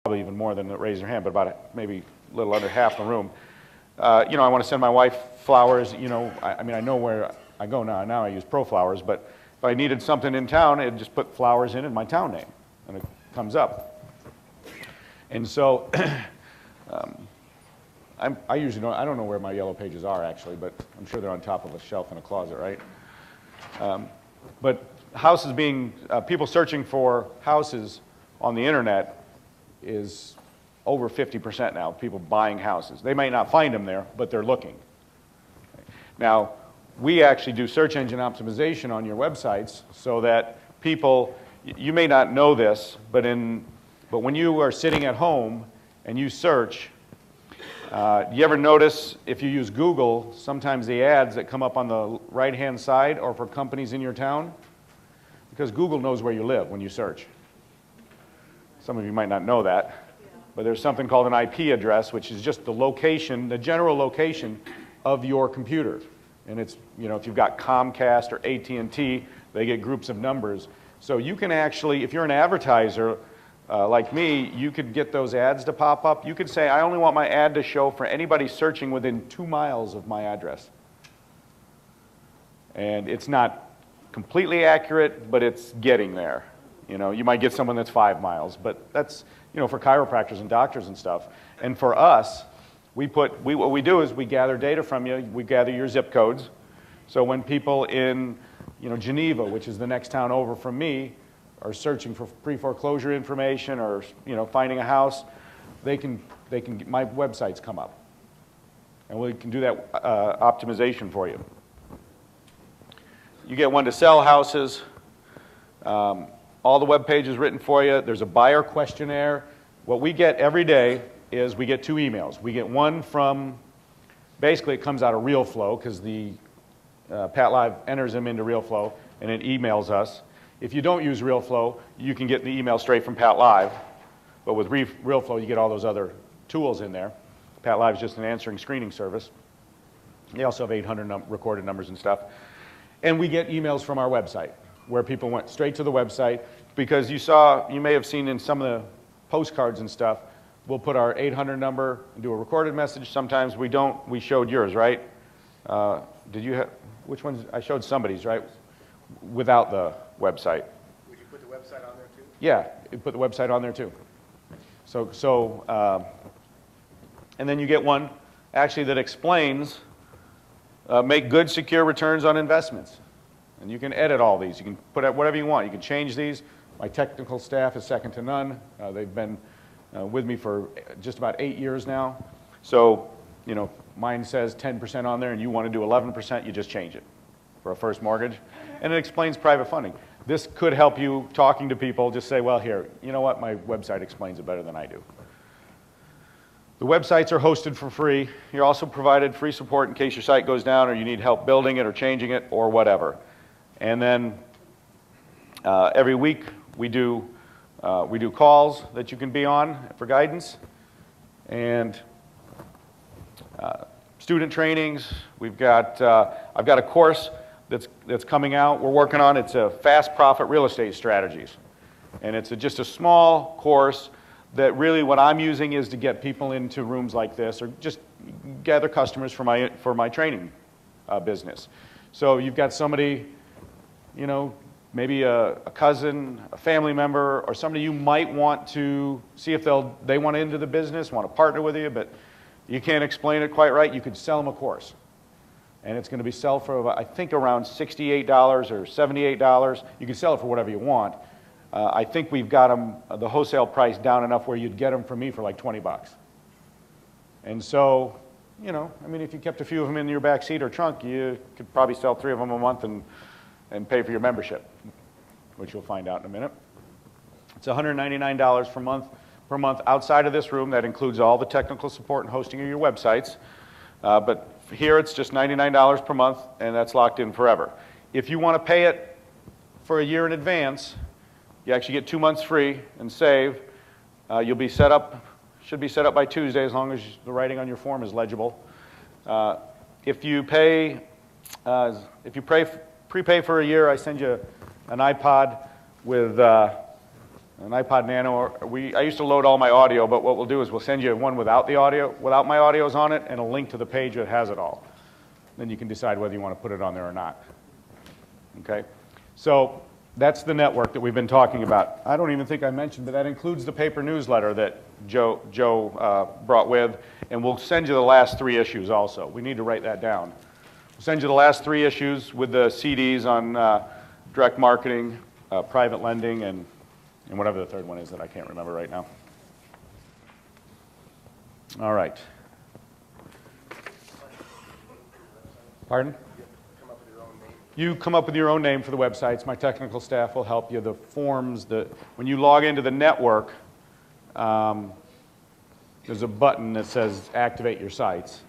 probably even more than that raise their hand, but about maybe a little under half the room. You know, I want to send my wife flowers. You know, I mean, I know where I go now. Now I use Pro Flowers, but if I needed something in town, I'd just put flowers in and my town name, and it comes up. And so I usually don't, I don't know where my yellow pages are actually, but I'm sure they're on top of a shelf in a closet, right? But houses being, people searching for houses on the internet is over 50% now, people buying houses. They may not find them there, but they're looking. Now, we actually do search engine optimization on your websites so that people, you may not know this, but when you are sitting at home and you search, you ever notice if you use Google, sometimes the ads that come up on the right-hand side are for companies in your town? Because Google knows where you live when you search. Some of you might not know that, but there's something called an IP address, which is just the location, the general location of your computer. And it's, you know, if you've got Comcast or AT&T, they get groups of numbers. So you can actually, if you're an advertiser like me, you could get those ads to pop up. You could say, I only want my ad to show for anybody searching within 2 miles of my address. And it's not completely accurate, but it's getting there. You know, you might get someone that's 5 miles, but that's, you know, for chiropractors and doctors and stuff. And for us, what we do is we gather data from you. We gather your zip codes. So when people in, you know, Geneva, which is the next town over from me, are searching for pre-foreclosure information or, you know, finding a house, my websites come up. And we can do that optimization for you. You get one to sell houses. All the web pages written for you. There's a buyer questionnaire. What we get every day is we get 2 emails. We get one from, basically it comes out of RealFlow because the Pat Live enters them into RealFlow and it emails us. If you don't use RealFlow, you can get the email straight from Pat Live, but with RealFlow you get all those other tools in there. Pat Live is just an answering screening service. They also have 800 recorded numbers and stuff. And we get emails from our website where people went straight to the website because you may have seen in some of the postcards and stuff, we'll put our 800 number and do a recorded message. Sometimes we don't. We showed yours, right? Did you have, which ones? I showed somebody's, right? Without the website. Would you put the website on there too? Yeah, you put the website on there too. And then you get one actually that explains, make good, secure returns on investments. And you can edit all these. You can put out whatever you want. You can change these. My technical staff is second to none. They've been with me for just about 8 years now. So, you know, mine says 10% on there and you want to do 11%, you just change it for a first mortgage. And it explains private funding. This could help you talking to people. Just say, well, here, you know what? My website explains it better than I do. The websites are hosted for free. You're also provided free support in case your site goes down or you need help building it or changing it or whatever. And then every week we do calls that you can be on for guidance, and student trainings. I've got a course that's coming out. We're working on. It's a fast profit real estate strategies, and it's just a small course that really what I'm using is to get people into rooms like this or just gather customers for my training business. So you've got somebody, you know, maybe a cousin, a family member, or somebody you might want to see if they want into the business, want to partner with you, but you can't explain it quite right. You could sell them a course. And it's going to be sell for, I think, around $68 or $78. You can sell it for whatever you want. I think we've got them, the wholesale price down enough where you'd get them from me for like 20 bucks. And so, you know, I mean, if you kept a few of them in your back seat or trunk, you could probably sell 3 of them a month and pay for your membership, which you'll find out in a minute. It's $199 per month outside of this room. That includes all the technical support and hosting of your websites. But here it's just $99 per month, and that's locked in forever. If you want to pay it for a year in advance, you actually get 2 months free and save. You'll be set up, should be set up by Tuesday as long as the writing on your form is legible. If you prepay for a year, I send you an iPod with, an iPod Nano. I used to load all my audio, but what we'll do is we'll send you one without the audio, without my audios on it, and a link to the page that has it all. Then you can decide whether you want to put it on there or not. Okay? So that's the network that we've been talking about. I don't even think I mentioned, but that includes the paper newsletter that Joe brought with, and we'll send you the last 3 issues also. We need to write that down. We'll send you the last 3 issues with the CDs on direct marketing, private lending, and whatever the third one is that I can't remember right now. All right. Pardon? You come up with your own name for the websites. My technical staff will help you. The forms, when you log into the network, there's a button that says activate your sites,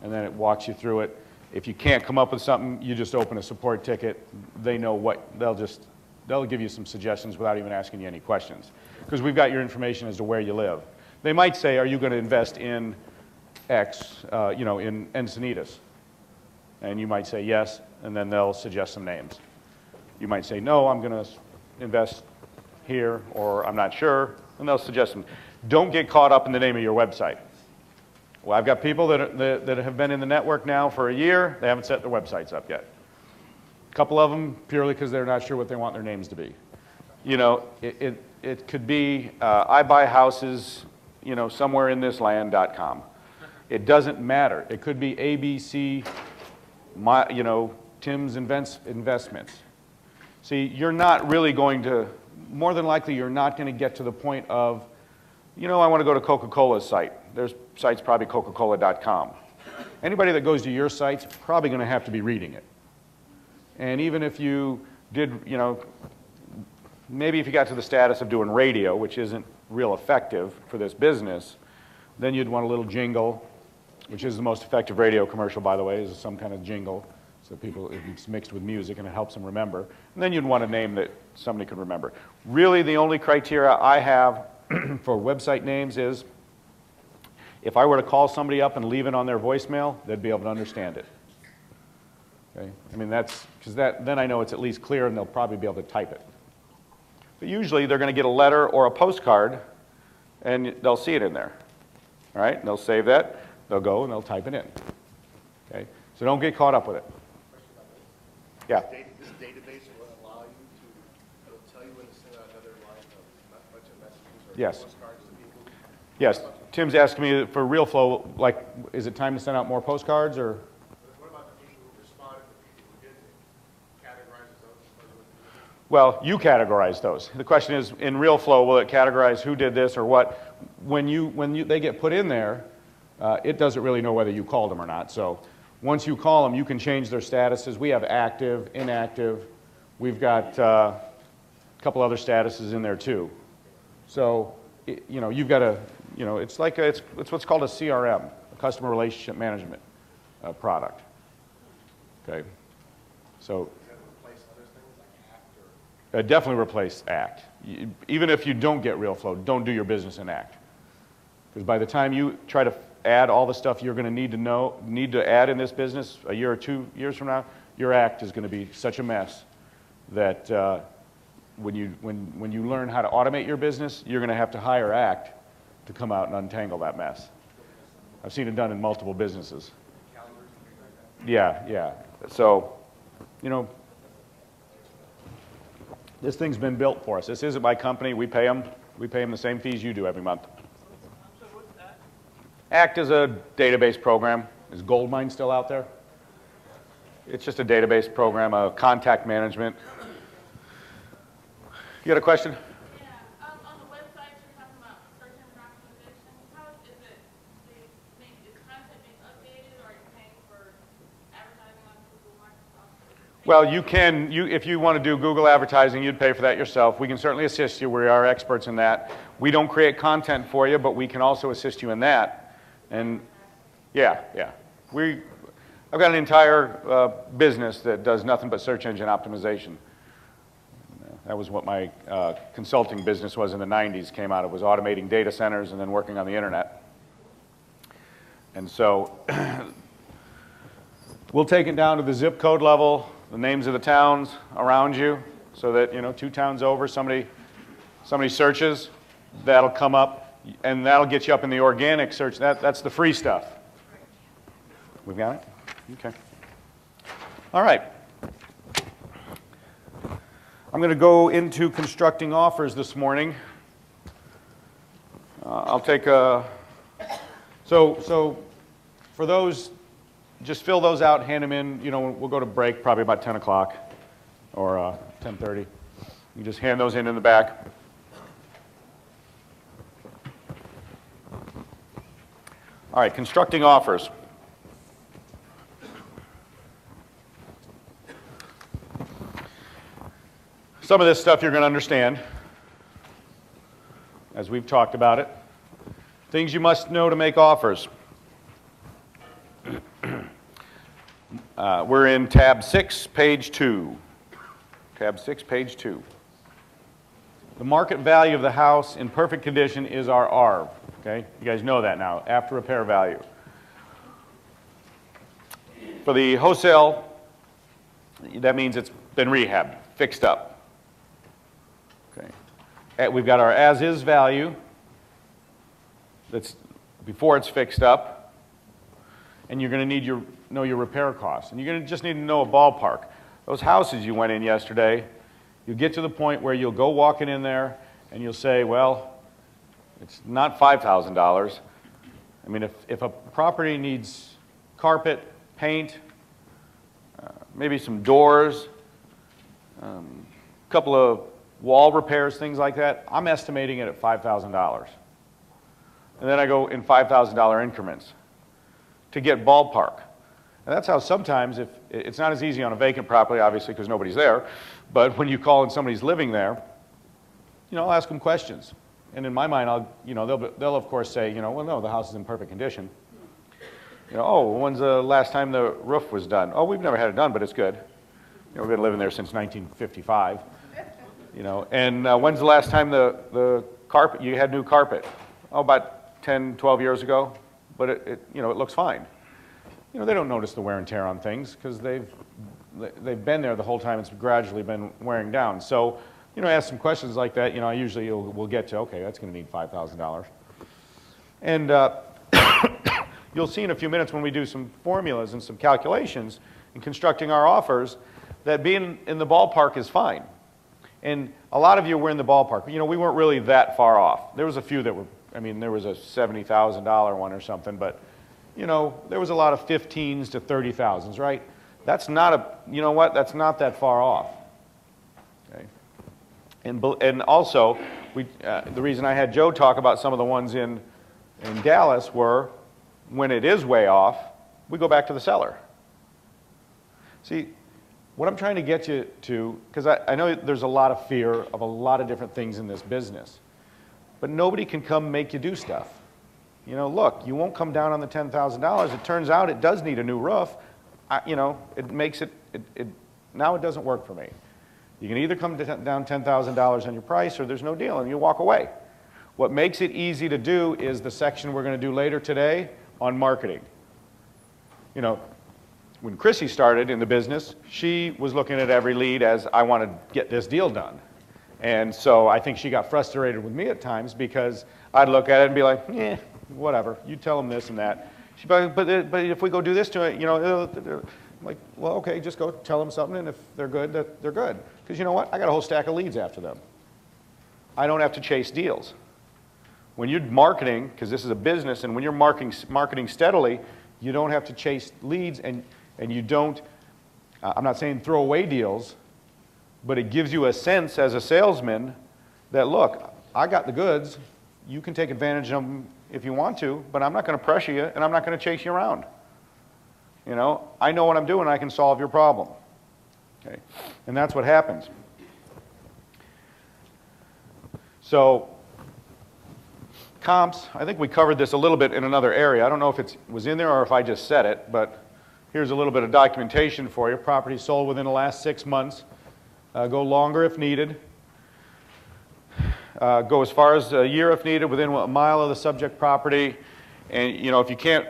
and then it walks you through it. If you can't come up with something, you just open a support ticket. They know what, they'll give you some suggestions without even asking you any questions, because we've got your information as to where you live. They might say, are you going to invest in X, in Encinitas? And you might say yes, and then they'll suggest some names. You might say, no, I'm going to invest here, or I'm not sure, and they'll suggest them. Don't get caught up in the name of your website. Well, I've got people that have been in the network now for a year. They haven't set their websites up yet. A couple of them purely because they're not sure what they want their names to be. You know, it could be I buy houses, somewhere in this land.com. It doesn't matter. It could be ABC, Tim's Investments. See, you're not really going to, more than likely, you're not going to get to the point of, I want to go to Coca-Cola's site. Their site's probably Coca-Cola.com. Anybody that goes to your site's probably going to have to be reading it. And even if you did, maybe if you got to the status of doing radio, which isn't real effective for this business, then you'd want a little jingle, which is the most effective radio commercial, by the way, is some kind of jingle. So it's mixed with music and it helps them remember. And then you'd want a name that somebody could remember. Really, the only criteria I have for website names is if I were to call somebody up and leave it on their voicemail, they'd be able to understand it. Okay? I mean, then I know it's at least clear and they'll probably be able to type it. But usually they're going to get a letter or a postcard and they'll see it in there. All right? And they'll save that. They'll go and they'll type it in. Okay? So don't get caught up with it. Yeah. This database will allow you to, it'll tell you when to send out another line of a bunch of messages or Yes. postcards to people. Yes. Tim's asking me for real flow, like, is it time to send out more postcards or? What about the people who responded, the people who didn't? Categorizes those? Well, you categorize those. The question is, in real flow, will it categorize who did this or what? When they get put in there, it doesn't really know whether you called them or not. So once you call them, you can change their statuses. We have active, inactive. We've got a couple other statuses in there too. So, you've got to, it's like it's what's called a CRM, a customer relationship management product. Okay. So. Does that replace other things like ACT or? Definitely replace ACT. Even if you don't get real flow, don't do your business in ACT. Because by the time you try to add all the stuff you're going to need to add in this business a year or 2 years from now, your ACT is going to be such a mess that when you learn how to automate your business, you're going to have to hire ACT to come out and untangle that mess. I've seen it done in multiple businesses. Yeah. So, this thing's been built for us. This isn't my company. We pay them the same fees you do every month. So what's that? ACT is a database program. Is Goldmine still out there? It's just a database program, a contact management. You got a question? Yeah. On the website, you're talking about search engine optimization. How is is content being updated, or are you paying for advertising on Google, Microsoft? Well, if you want to do Google advertising, you'd pay for that yourself. We can certainly assist you. We are experts in that. We don't create content for you, but we can also assist you in that. And yeah. I've got an entire business that does nothing but search engine optimization. That was what my consulting business was in the 90s, came out. It was automating data centers and then working on the internet. And so we'll take it down to the zip code level, the names of the towns around you, so that, 2 towns over, somebody Somebody searches, that'll come up, and that'll get you up in the organic search. That's the free stuff. We've got it? Okay. All right. I'm going to go into constructing offers this morning. I'll take a... So for those, just fill those out, hand them in. You know, we'll go to break probably about 10 o'clock or 10:30. You just hand those in the back. All right, constructing offers. Some of this stuff you're going to understand as we've talked about it. Things you must know to make offers. We're in tab 6, page 2. Tab 6, page 2. The market value of the house in perfect condition is our ARV. Okay? You guys know that now, after repair value. For the wholesale, that means it's been rehabbed, fixed up. Okay. We've got our as-is value that's before it's fixed up, and you're going to need know your repair costs. And you're going to just need to know a ballpark. Those houses you went in yesterday, you'll get to the point where you'll go walking in there and you'll say, well, it's not $5,000. I mean, if a property needs carpet, paint, maybe some doors, a couple of wall repairs, things like that, I'm estimating it at $5,000. And then I go in $5,000 increments to get ballpark. And that's how sometimes, if it's not as easy on a vacant property, obviously, because nobody's there, but when you call and somebody's living there, you know, I'll ask them questions. And in my mind, they'll of course say, well, no, the house is in perfect condition. Oh, when's the last time the roof was done? Oh, we've never had it done, but it's good. We've been living there since 1955. And when's the last time the carpet, you had new carpet? Oh, about 10, 12 years ago, but it looks fine. They don't notice the wear and tear on things because they've been there the whole time. It's gradually been wearing down. So, ask some questions like that. I usually we'll get to, okay, that's going to need $5,000. And you'll see in a few minutes when we do some formulas and some calculations in constructing our offers that being in the ballpark is fine. And a lot of you were in the ballpark. We weren't really that far off. There was a few that were, there was a $70,000 one or something, but there was a lot of 15s to 30,000s, right? That's not that's not that far off. Okay. And also, the reason I had Joe talk about some of the ones in Dallas were, when it is way off, we go back to the seller. See, what I'm trying to get you to, because I know there's a lot of fear of a lot of different things in this business, but nobody can come make you do stuff. Look, you won't come down on the $10,000. It turns out it does need a new roof. It makes it now it doesn't work for me. You can either come down $10,000 on your price or there's no deal and you walk away. What makes it easy to do is the section we're going to do later today on marketing. When Chrissy started in the business, she was looking at every lead as, I want to get this deal done. And so I think she got frustrated with me at times because I'd look at it and be like, whatever, you tell them this and that. She'd be like, but if we go do this to it, I'm like, well, okay, just go tell them something, and if they're good, they're good. Because you know what? I got a whole stack of leads after them. I don't have to chase deals. When you're marketing, because this is a business, and when you're marketing steadily, you don't have to chase leads, and you don't, I'm not saying throw away deals, but it gives you a sense as a salesman that, look, I got the goods, you can take advantage of them if you want to, but I'm not going to pressure you, and I'm not going to chase you around. I know what I'm doing, I can solve your problem. Okay? And that's what happens. So, comps, I think we covered this a little bit in another area. I don't know if it was in there or if I just said it, but here's a little bit of documentation for you. Property sold within the last 6 months. Go longer if needed. Go as far as a year if needed, within a mile of the subject property. And if you can't,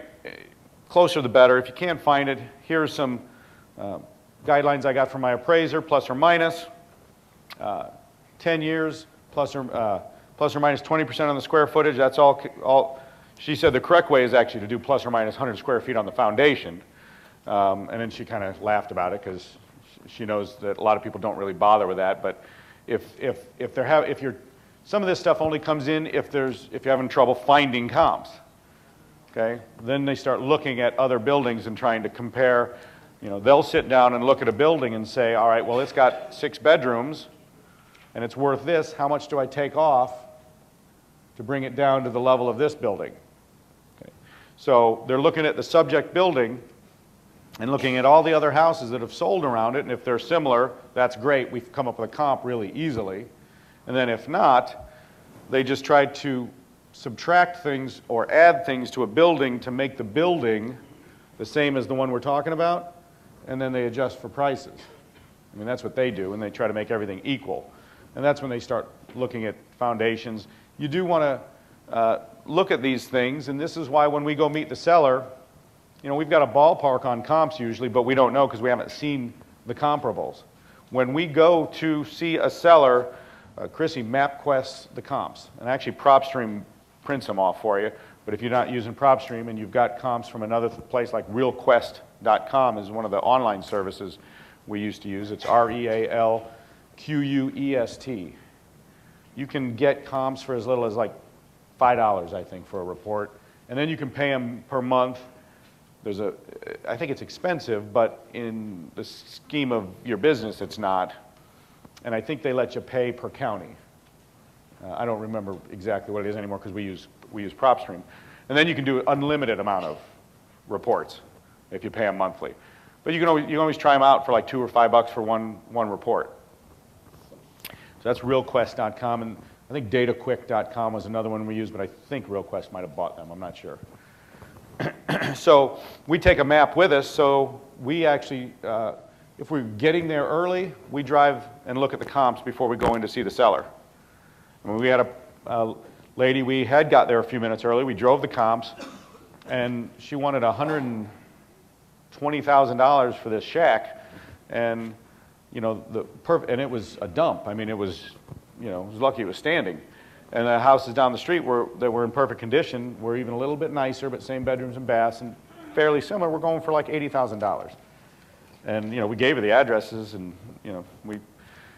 closer the better. If you can't find it, here's some guidelines I got from my appraiser, plus or minus. 10 years plus or minus 20% on the square footage. That's all. She said the correct way is actually to do plus or minus 100 square feet on the foundation. And then she kind of laughed about it because she knows that a lot of people don't really bother with that. But some of this stuff only comes in if you're having trouble finding comps. Okay? Then they start looking at other buildings and trying to compare. You know, they'll sit down and look at a building and say, all right, well, it's got 6 bedrooms and it's worth this. How much do I take off to bring it down to the level of this building? Okay. So they're looking at the subject building and looking at all the other houses that have sold around it, and if they're similar, that's great. We've come up with a comp really easily. And then if not, they just try to subtract things or add things to a building to make the building the same as the one we're talking about, and then they adjust for prices. I mean, that's what they do, and they try to make everything equal. And that's when they start looking at foundations. You do want to look at these things, and this is why when we go meet the seller, you know, we've got a ballpark on comps usually, but we don't know because we haven't seen the comparables. When we go to see a seller, Chrissy MapQuests the comps, and actually PropStream prints them off for you. But if you're not using PropStream and you've got comps from another place like realquest.com is one of the online services we used to use. It's REALQUEST. You can get comps for as little as like $5, I think, for a report. And then you can pay them per month. I think it's expensive, but in the scheme of your business, it's not. And I think they let you pay per county. I don't remember exactly what it is anymore because we use PropStream. And then you can do an unlimited amount of reports if you pay them monthly. But you can always try them out for like $2 or $5 for one report. So that's realquest.com, and I think dataquick.com was another one we used, but I think RealQuest might have bought them. I'm not sure. So we take a map with us, so we actually, if we're getting there early, we drive and look at the comps before we go in to see the seller. I mean, we had a lady, we had got there a few minutes early, we drove the comps, and she wanted $120,000 for this shack, and you know, and it was a dump. I mean, it was, you know, it was lucky it was standing. And the houses down the street that were in perfect condition were even a little bit nicer, but same bedrooms and baths and fairly similar. We're going for like $80,000. And you know, we gave her the addresses, and you know,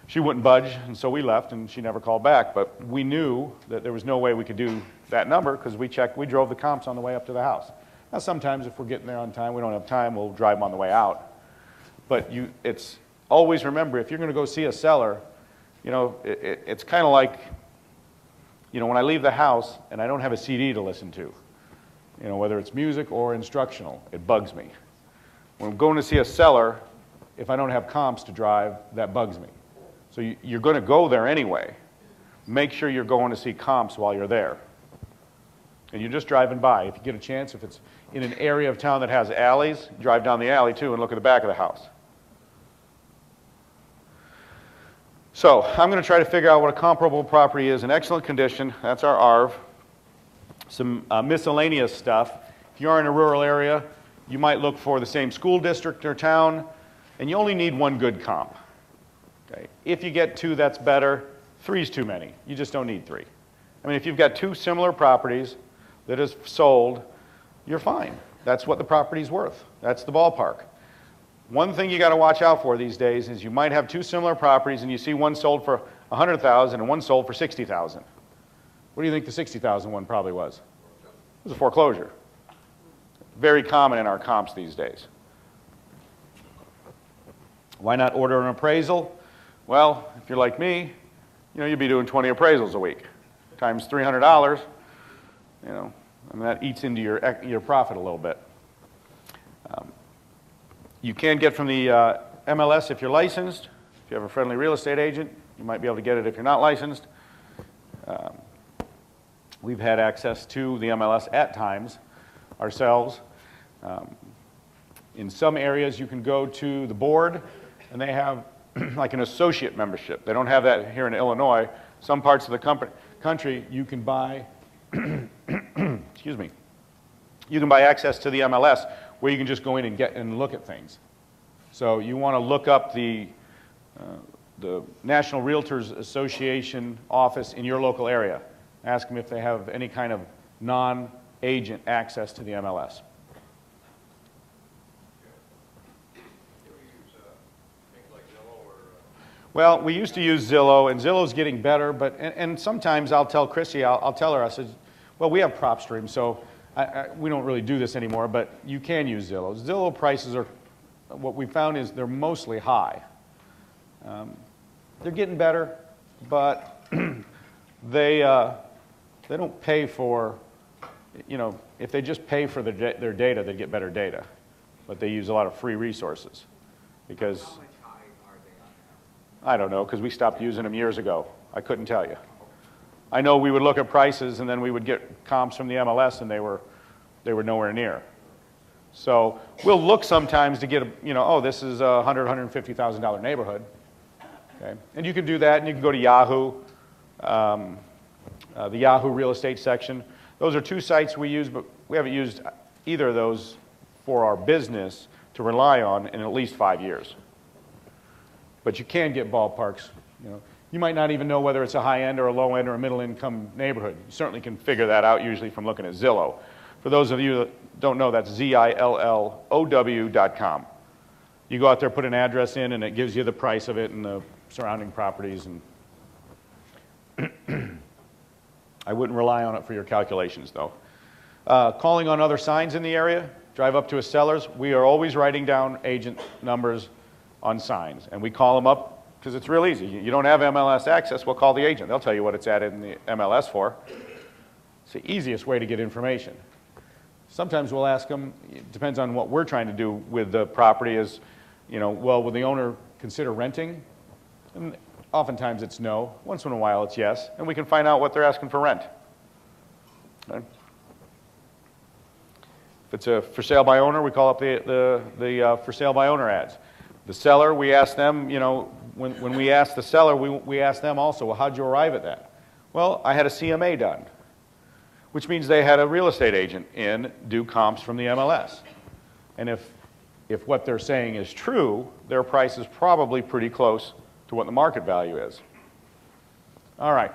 she wouldn't budge, and so we left, and she never called back. But we knew that there was no way we could do that number because we drove the comps on the way up to the house. Now sometimes if we're getting there on time, we don't have time, we'll drive them on the way out. But it's always remember, if you're going to go see a seller, you know, it's kind of like, you know, when I leave the house and I don't have a CD to listen to, you know, whether it's music or instructional, it bugs me. When I'm going to see a seller, if I don't have comps to drive, that bugs me. So you're going to go there anyway. Make sure you're going to see comps while you're there. And you're just driving by. If you get a chance, if it's in an area of town that has alleys, drive down the alley too and look at the back of the house. So I'm going to try to figure out what a comparable property is in excellent condition. That's our ARV. Some miscellaneous stuff. If you are in a rural area, you might look for the same school district or town, and you only need one good comp. Okay. If you get 2, that's better. 3 is too many. You just don't need 3. I mean, if you've got 2 similar properties that is sold, you're fine. That's what the property's worth. That's the ballpark. One thing you got to watch out for these days is you might have 2 similar properties and you see one sold for $100,000 and one sold for $60,000. What do you think the $60,000 one probably was? It was a foreclosure. Very common in our comps these days. Why not order an appraisal? Well, if you're like me, you know, you'd be doing 20 appraisals a week times $300. You know, I mean, that eats into your profit a little bit. You can get from the MLS if you're licensed. If you have a friendly real estate agent, you might be able to get it if you're not licensed. We've had access to the MLS at times ourselves. In some areas, you can go to the board, and they have like an associate membership. They don't have that here in Illinois. Some parts of the country, you can buy, excuse me, you can buy access to the MLS where you can just go in and look at things. So you want to look up the the National Realtors Association office in your local area. Ask them if they have any kind of non-agent access to the MLS. Well, we used to use Zillow, and Zillow's getting better, but, and sometimes I'll tell Chrissy, I'll tell her, I said, well, we have PropStream, so we don't really do this anymore, but you can use Zillow. Zillow prices are, what we found is they're mostly high. They're getting better, but they don't pay for, you know, if they just pay for their data, they get better data. But they use a lot of free resources because, How much high are they on now? I don't know, because we stopped using them years ago. I couldn't tell you. I know we would look at prices and then we would get comps from the MLS and they were nowhere near. So we'll look sometimes to get, you know, oh, this is a $100,000, $150,000 neighborhood. Okay? And you can do that, and you can go to Yahoo, the Yahoo real estate section. Those are two sites we use, but we haven't used either of those for our business to rely on in at least 5 years. But you can get ballparks. You know, you might not even know whether it's a high-end or a low-end or a middle-income neighborhood. You certainly can figure that out usually from looking at Zillow. For those of you that don't know, that's ZILLOW.com. You go out there, put an address in, and it gives you the price of it and the surrounding properties. And I wouldn't rely on it for your calculations, though. Calling on other signs in the area, drive up to a seller's. We are always writing down agent numbers on signs, and we call them up because it's real easy. You don't have MLS access, we'll call the agent. They'll tell you what it's added in the MLS for. It's the easiest way to get information. Sometimes we'll ask them, it depends on what we're trying to do with the property, is, you know, well, will the owner consider renting? And oftentimes it's no. Once in a while it's yes, and we can find out what they're asking for rent. Okay. If it's a for sale by owner, we call up the for sale by owner ads. The seller, we ask them, you know, when we ask the seller, we ask them also, well, how'd you arrive at that? Well, I had a CMA done, which means they had a real estate agent in do comps from the MLS. And if what they're saying is true, their price is probably pretty close to what the market value is. All right.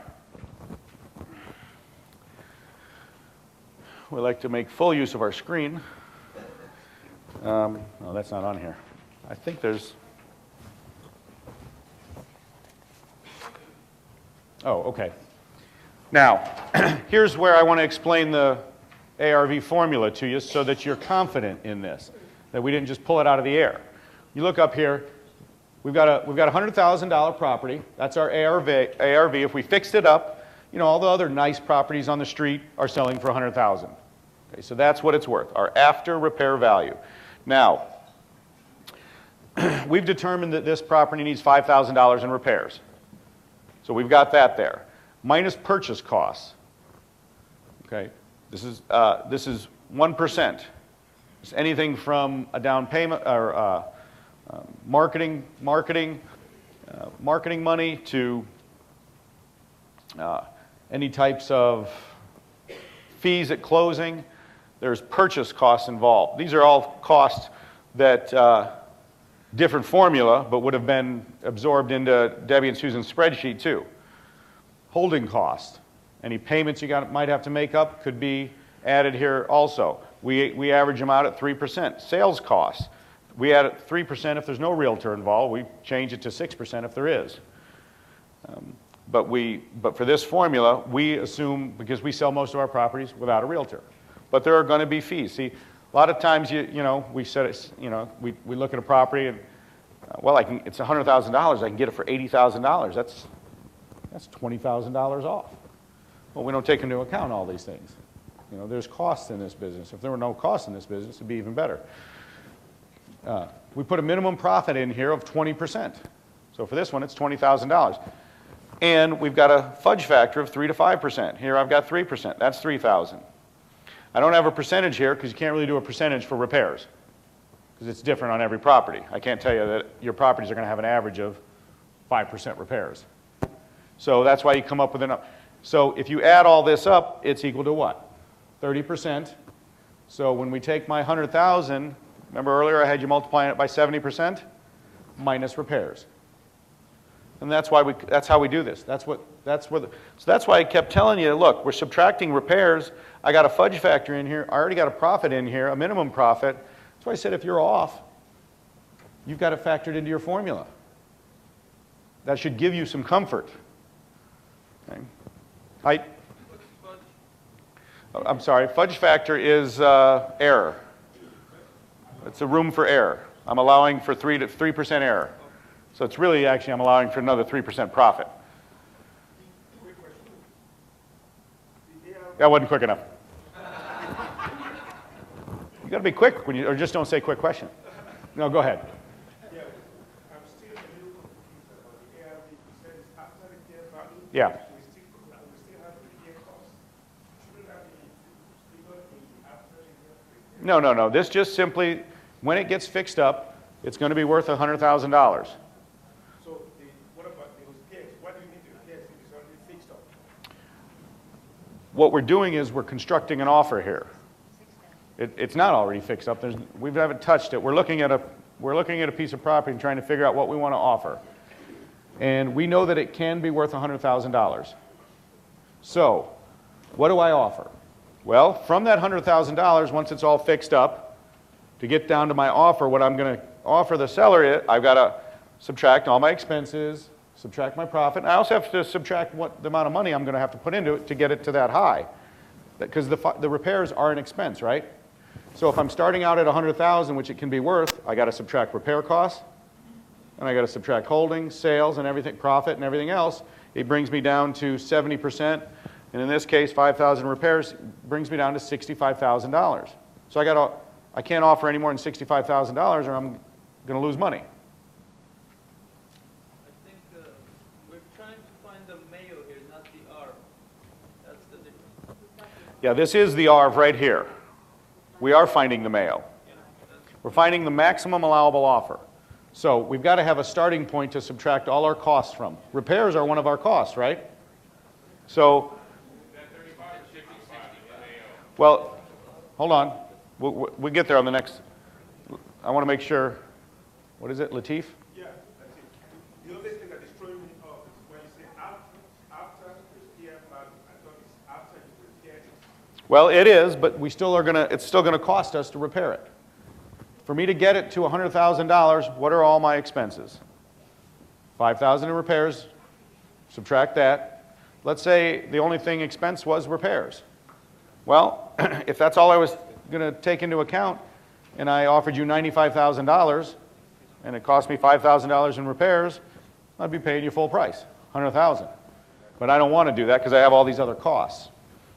We like to make full use of our screen. No, that's not on here. I think there's... Oh, okay. Now, here's where I want to explain the ARV formula to you so that you're confident in this, that we didn't just pull it out of the air. You look up here, we've got a $100,000 property. That's our ARV. If we fixed it up, you know, all the other nice properties on the street are selling for $100,000. Okay, so that's what it's worth, our after repair value. Now, we've determined that this property needs $5,000 in repairs. So we've got that there. Minus purchase costs. Okay, this is 1%. It's anything from a down payment or marketing money to any types of fees at closing. There's purchase costs involved. These are all costs that different formula, but would have been absorbed into Debbie and Susan's spreadsheet too. Holding cost. Any payments you might have to make up could be added here also. We average them out at 3%. Sales costs. We add at 3% if there's no realtor involved. We change it to 6% if there is. But for this formula, we assume, because we sell most of our properties without a realtor. But there are going to be fees. See, a lot of times, we look at a property and, well, it's $100,000. I can get it for $80,000. That's $20,000 off. Well, we don't take into account all these things. You know, there's costs in this business. If there were no costs in this business, it'd be even better. We put a minimum profit in here of 20%. So for this one, it's $20,000. And we've got a fudge factor of 3 to 5%. Here I've got 3%. That's $3,000. I don't have a percentage here because you can't really do a percentage for repairs because it's different on every property. I can't tell you that your properties are going to have an average of 5% repairs. So that's why you come up with enough. So if you add all this up, it's equal to what? 30%. So when we take my 100,000, remember earlier I had you multiplying it by 70%? Minus repairs. And that's how we do this. So that's why I kept telling you, look, we're subtracting repairs. I got a fudge factor in here. I already got a profit in here, a minimum profit. That's why I said if you're off, you've got it factored into your formula. That should give you some comfort. Okay. Height? Oh, I'm sorry, fudge factor is error. It's a room for error. I'm allowing for 3% error. So it's really actually I'm allowing for another 3% profit. That wasn't quick enough. You got to be quick when or just don't say quick question. No, go ahead. Yeah, I'm still a little confused about the ARV. You said it's after the care value. Yeah. We still have the care cost. Shouldn't that be included in the after the care? No, no, no. This just simply, when it gets fixed up, it's going to be worth $100,000. So what about the repairs? What do you need to repair if it's already fixed up? What we're doing is we're constructing an offer here. It's not already fixed up. We haven't touched it. We're looking at a piece of property and trying to figure out what we want to offer. And we know that it can be worth $100,000. So, what do I offer? Well, from that $100,000, once it's all fixed up, to get down to my offer, what I'm going to offer the seller, I've got to subtract all my expenses, subtract my profit, and I also have to subtract the amount of money I'm going to have to put into it to get it to that high. Because the repairs are an expense, right? So if I'm starting out at $100,000, which it can be worth, I got to subtract repair costs, and I got to subtract holdings, sales, and everything, profit, and everything else. It brings me down to 70%, and in this case, 5,000 repairs brings me down to $65,000. So I can't offer any more than $65,000, or I'm going to lose money. I think we're trying to find the Mayo here, not the ARV. That's the difference. Yeah, this is the ARV right here. We are finding the Mayo. We're finding the maximum allowable offer. So we've got to have a starting point to subtract all our costs from. Repairs are one of our costs, right? So, well, hold on. We'll get there on the next. I want to make sure. What is it, Latif? Yeah, that's it. The other thing that is throwing me off is when you say after the care value. I thought it's after you repair it. Well, it is, but it's still going to cost us to repair it. For me to get it to $100,000, what are all my expenses? $5,000 in repairs, subtract that. Let's say the only thing expense was repairs. Well, if that's all I was going to take into account, and I offered you $95,000, and it cost me $5,000 in repairs, I'd be paying you full price, $100,000. But I don't want to do that because I have all these other costs.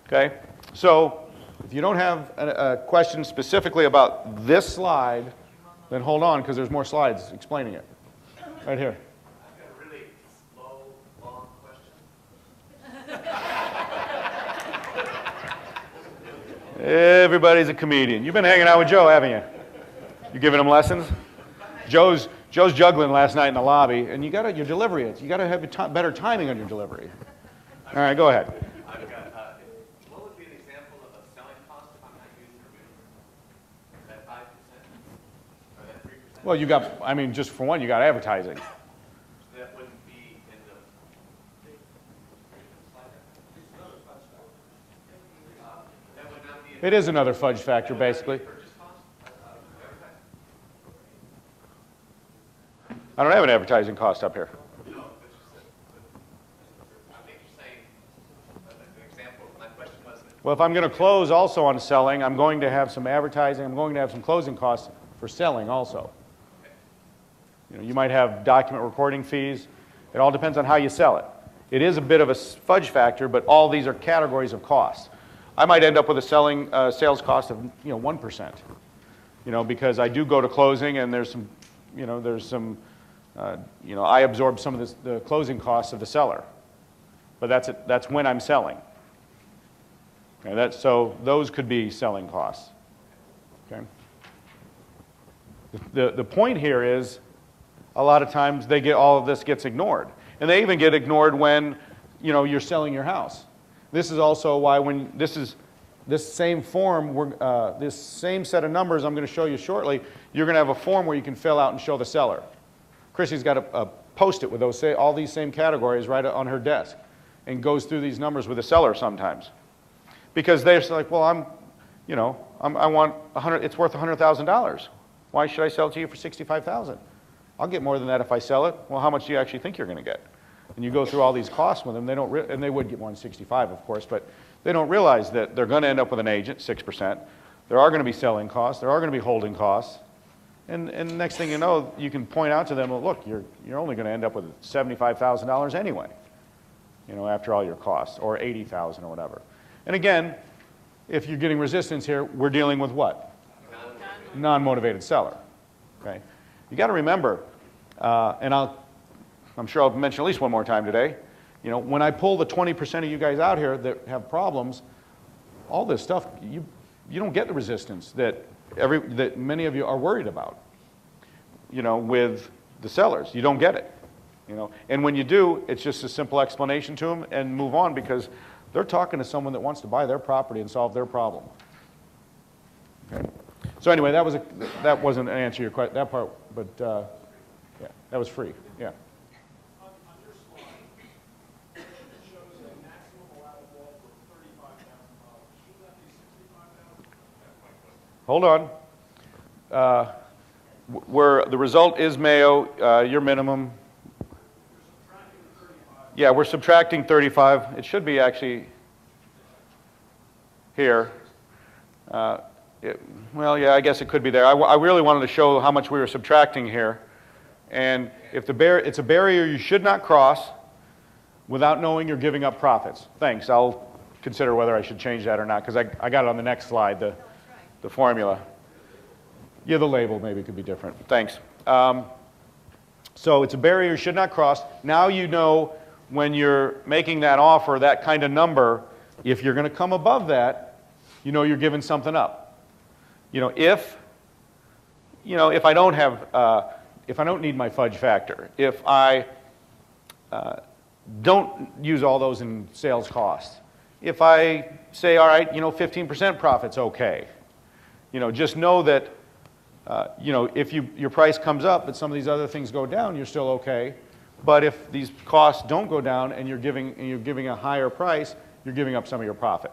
Okay? So if you don't have a question specifically about this slide, then hold on because there's more slides explaining it. Right here. I've got a really slow, long question. Everybody's a comedian. You've been hanging out with Joe, haven't you? You giving him lessons? Joe's juggling last night in the lobby, and you got your delivery. You got to have better timing on your delivery. All right, go ahead. I've got, what would be an example of a selling cost if I'm not using a realtor? Is that 5%? Or that 3%? Well, you got, I mean, just for one, you got advertising. That wouldn't be in the slide deck? That would not be in It is another fudge factor, basically. purchase cost? Advertising? I don't have an advertising cost up here. No, but I think you're saying, an example, my question wasn't. Well, if I'm going to close also on selling, I'm going to have some advertising. I'm going to have some closing costs for selling also. You know, you might have document recording fees. It all depends on how you sell it. It is a bit of a fudge factor, but all these are categories of costs. I might end up with a sales cost of 1%. Because I do go to closing and there's some, I absorb some of the closing costs of the seller. But that's when I'm selling. Okay, so those could be selling costs. Okay. The point here is, a lot of times all of this gets ignored, and they even get ignored when you're selling your house. This is also why when this same form, this same set of numbers I'm going to show you shortly, you're going to have a form where you can fill out and show the seller. Chrissy's got Post-it with those, all these same categories right on her desk and goes through these numbers with the seller sometimes. Because they're like, well, I want 100, it's worth $100,000. Why should I sell it to you for $65,000? I'll get more than that if I sell it. Well, how much do you actually think you're going to get? And you go through all these costs with them. They don't, and they would get more than 65, of course, but they don't realize that they're going to end up with an agent, 6%. There are going to be selling costs. There are going to be holding costs. And next thing you know, you can point out to them, well, look, you're only going to end up with $75,000 anyway, after all your costs, or $80,000 or whatever. And again, if you're getting resistance here, we're dealing with what? Non-motivated seller. Okay? You got to remember, and I'm sure I'll mention at least one more time today, when I pull the 20% of you guys out here that have problems, all this stuff, you don't get the resistance that many of you are worried about, with the sellers. You don't get it, And when you do, it's just a simple explanation to them and move on, because they're talking to someone that wants to buy their property and solve their problem. Okay? So anyway, that wasn't an answer to your question, that part, but yeah, that was free. Yeah. On your slide, it shows a maximum allowed wall for $35,000. Should that be $65,000? Hold on. The result is Mayo, your minimum. Yeah, we're subtracting 35. It should be actually here. Well, yeah, I guess it could be there. I really wanted to show how much we were subtracting here. And if it's a barrier you should not cross without knowing you're giving up profits. Thanks. I'll consider whether I should change that or not, because I got it on the next slide, the formula. Yeah, the label maybe could be different. Thanks. So it's a barrier you should not cross. Now you know when you're making that offer, that kind of number, if you're going to come above that, you're giving something up. If I don't have, if I don't need my fudge factor, if I don't use all those in sales costs, if I say, all right, 15% profit's okay, just know that, if your price comes up but some of these other things go down, you're still okay. But if these costs don't go down and you're giving a higher price, you're giving up some of your profit.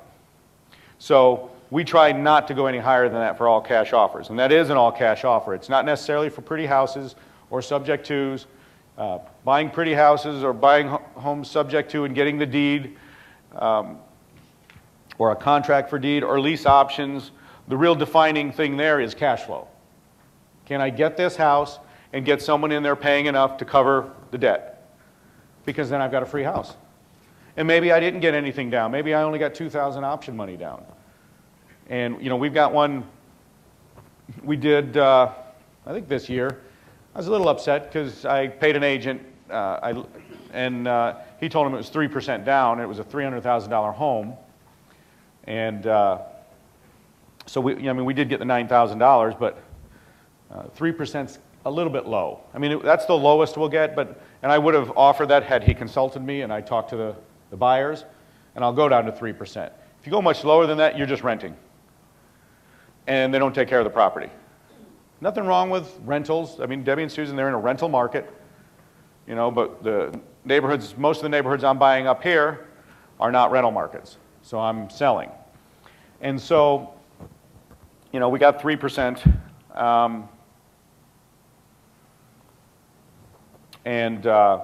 So we try not to go any higher than that for all cash offers. And that is an all cash offer. It's not necessarily for pretty houses or subject tos. Buying pretty houses or buying homes subject to and getting the deed, or a contract for deed or lease options, the real defining thing there is cash flow. Can I get this house and get someone in there paying enough to cover the debt? Because then I've got a free house. And maybe I didn't get anything down. Maybe I only got $2,000 option money down. And we've got one we did, I think this year. I was a little upset because I paid an agent, and he told him it was 3% down. It was a $300,000 home. And so we did get the $9,000, but 3%'s a little bit low. I mean, that's the lowest we'll get, and I would have offered that had he consulted me and I talked to the buyers, and I'll go down to 3%. If you go much lower than that, you're just renting. And they don't take care of the property. Nothing wrong with rentals. I mean, Debbie and Susan, they're in a rental market, but the neighborhoods, most of the neighborhoods I'm buying up here are not rental markets. So I'm selling. And so, we got 3%. And then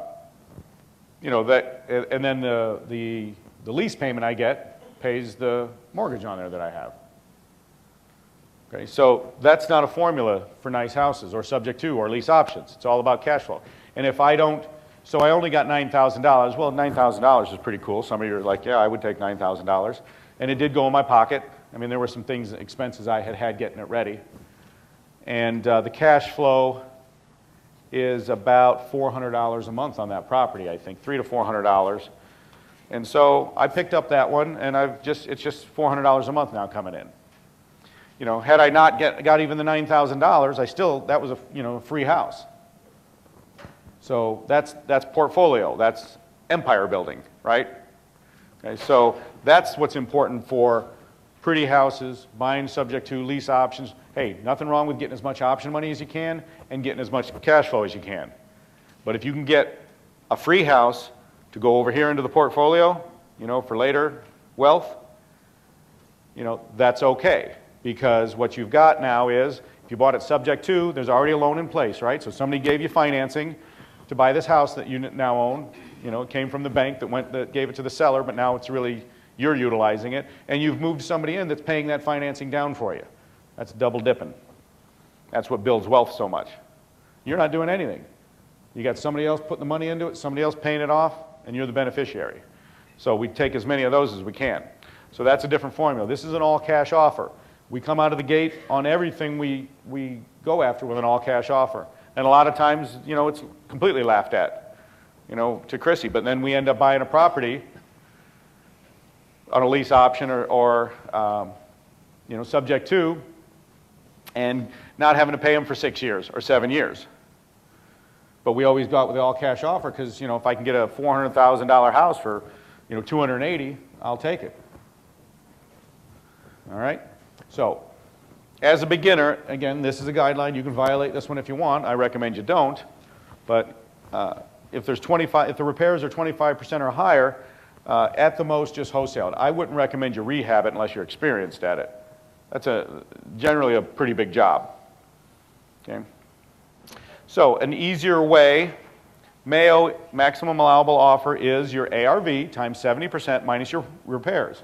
the lease payment I get pays the mortgage on there that I have. Okay, so that's not a formula for nice houses or subject to or lease options. It's all about cash flow. And if I don't, so I only got $9,000. Well, $9,000 is pretty cool. Some of you are like, yeah, I would take $9,000. And it did go in my pocket. I mean, there were some things, expenses I had getting it ready. And the cash flow is about $400 a month on that property, I think, $300 to $400. And so I picked up that one, and it's just $400 a month now coming in. Had I not got even the $9,000, that was a free house. So that's portfolio, that's empire building, right? Okay, so that's what's important for pretty houses, buying subject to lease options. Hey, nothing wrong with getting as much option money as you can and getting as much cash flow as you can. But if you can get a free house to go over here into the portfolio, you know, for later wealth, you know, that's okay. Because what you've got now is, if you bought it subject to, there's already a loan in place, right? So somebody gave you financing to buy this house that you now own. You know, it came from the bank that gave it to the seller, but now it's really, you're utilizing it. And you've moved somebody in that's paying that financing down for you. That's double dipping. That's what builds wealth so much. You're not doing anything. You got somebody else putting the money into it, somebody else paying it off, and you're the beneficiary. So we take as many of those as we can. So that's a different formula. This is an all-cash offer. We come out of the gate on everything we go after with an all-cash offer. And a lot of times, you know, it's completely laughed at, you know, to Chrissy. But then we end up buying a property on a lease option or you know, subject to, and not having to pay them for 6 years or 7 years. But we always got with the all-cash offer because, you know, if I can get a $400,000 house for, you know, $280,000, I'll take it. All right? So, as a beginner, again, this is a guideline. You can violate this one if you want. I recommend you don't. But if the repairs are 25% or higher, at the most, just wholesale it. I wouldn't recommend you rehab it unless you're experienced at it. That's generally a pretty big job. Okay? So, an easier way, Mayo maximum allowable offer is your ARV times 70% minus your repairs.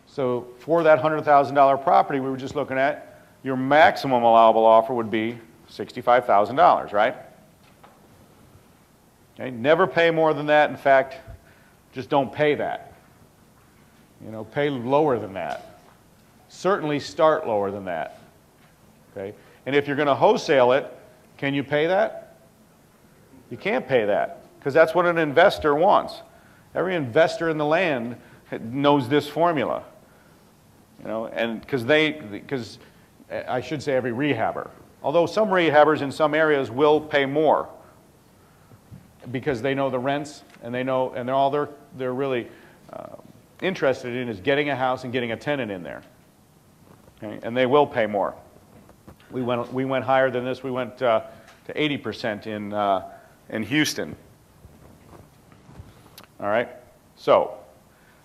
So for that $100,000 property we were just looking at, your maximum allowable offer would be $65,000, right? Okay, never pay more than that. In fact, just don't pay that. You know, pay lower than that. Certainly start lower than that. Okay? And if you're going to wholesale it, can you pay that? You can't pay that because that's what an investor wants. Every investor in the land knows this formula. You know, and because I should say every rehabber. Although some rehabbers in some areas will pay more because they know the rents and they know, and they're really interested in is getting a house and getting a tenant in there. Okay? And they will pay more. We went higher than this. We went to 80% in Houston. All right. So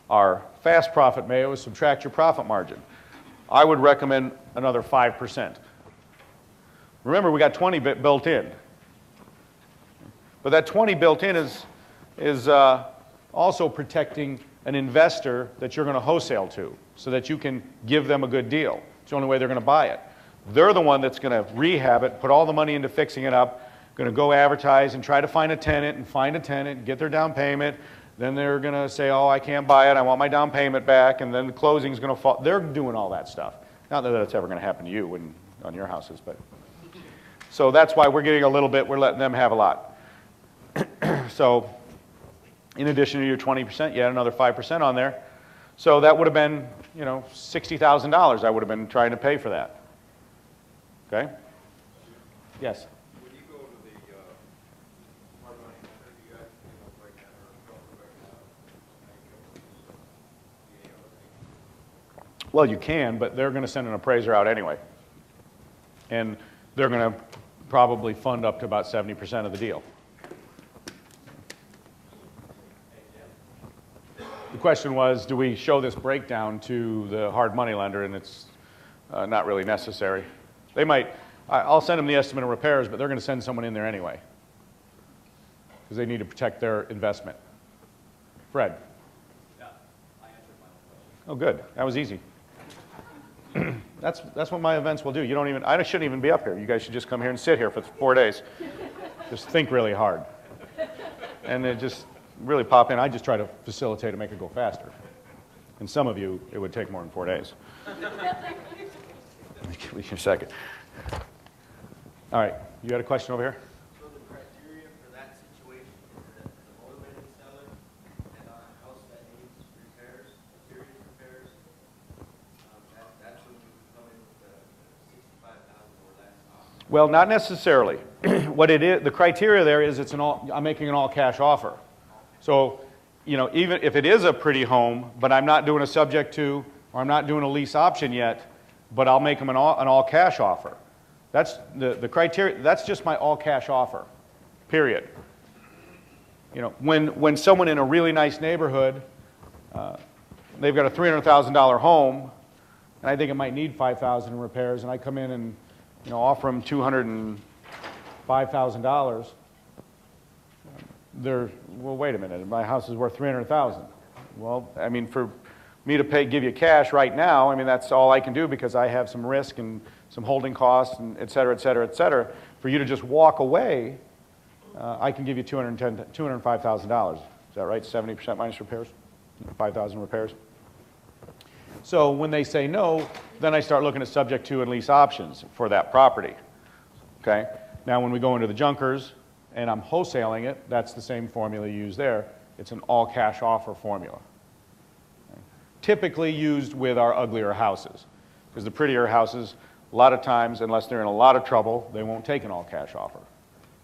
our fast profit Mayo is subtract your profit margin. I would recommend another 5%. Remember, we got 20 built in. But that 20 built in is also protecting an investor that you're going to wholesale to so that you can give them a good deal. It's the only way they're going to buy it. They're the one that's going to rehab it, put all the money into fixing it up, going to go advertise and try to find a tenant and get their down payment. Then they're going to say, oh, I can't buy it. I want my down payment back. And then the closing's going to fall. They're doing all that stuff. Not that that's ever going to happen to you on your houses. But so that's why we're getting a little bit. We're letting them have a lot. So in addition to your 20%, you add another 5% on there. So that would have been, you know, $60,000 I would have been trying to pay for that. Okay? Yes? When you go to the hard money method, you guys, break down or break down. Well, you can, but they're going to send an appraiser out anyway. And they're going to probably fund up to about 70% of the deal. The question was, do we show this breakdown to the hard money lender? And it's not really necessary. They might, I'll send them the estimate of repairs, but they're going to send someone in there anyway because they need to protect their investment. Fred? Yeah, I answered my own question. Oh, good. That was easy. That's what my events will do. You don't even, I shouldn't even be up here. You guys should just come here and sit here for 4 days. Just think really hard. And then just really pop in. I just try to facilitate and make it go faster. And some of you, it would take more than 4 days. Give me a second. All right, you got a question over here? So the criteria for that situation is that the motivated seller and on a house that needs repairs, serious repairs, that's when you come in with the 65,000 or less offer. Well, not necessarily. What it is, the criteria there is I'm making an all-cash offer. So, you know, even if it is a pretty home, but I'm not doing a subject to, or I'm not doing a lease option yet, but I'll make them an all-cash offer. That's the criteria. That's just my all-cash offer, period. You know, when someone in a really nice neighborhood, they've got a $300,000 home, and I think it might need $5,000 in repairs, and I come in and, you know, offer them $205,000, they're, well, wait a minute, my house is worth $300,000. Well, I mean, for me to give you cash right now, I mean, that's all I can do because I have some risk and some holding costs and et cetera, et cetera, et cetera. For you to just walk away, I can give you $205,000. Is that right? 70% minus repairs? 5,000 repairs? So when they say no, then I start looking at subject to and lease options for that property. Okay? Now when we go into the junkers and I'm wholesaling it, that's the same formula you use there. It's an all-cash offer formula. Okay? Typically used with our uglier houses. Because the prettier houses, a lot of times, unless they're in a lot of trouble, they won't take an all-cash offer.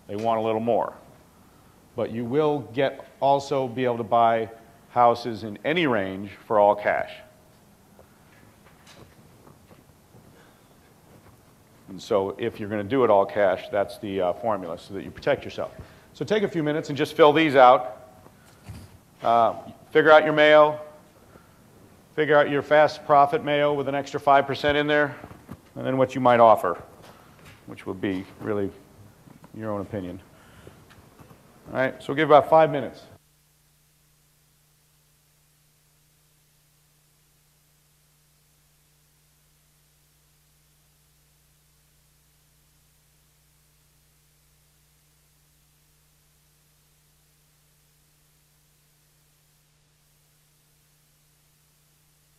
They want a little more. But you will also be able to buy houses in any range for all cash. And so if you're going to do it all cash, that's the formula so that you protect yourself. So take a few minutes and just fill these out. Figure out your mayo. Figure out your fast profit mayo with an extra 5% in there. And then what you might offer, which would be really your own opinion. All right, so we'll give about 5 minutes.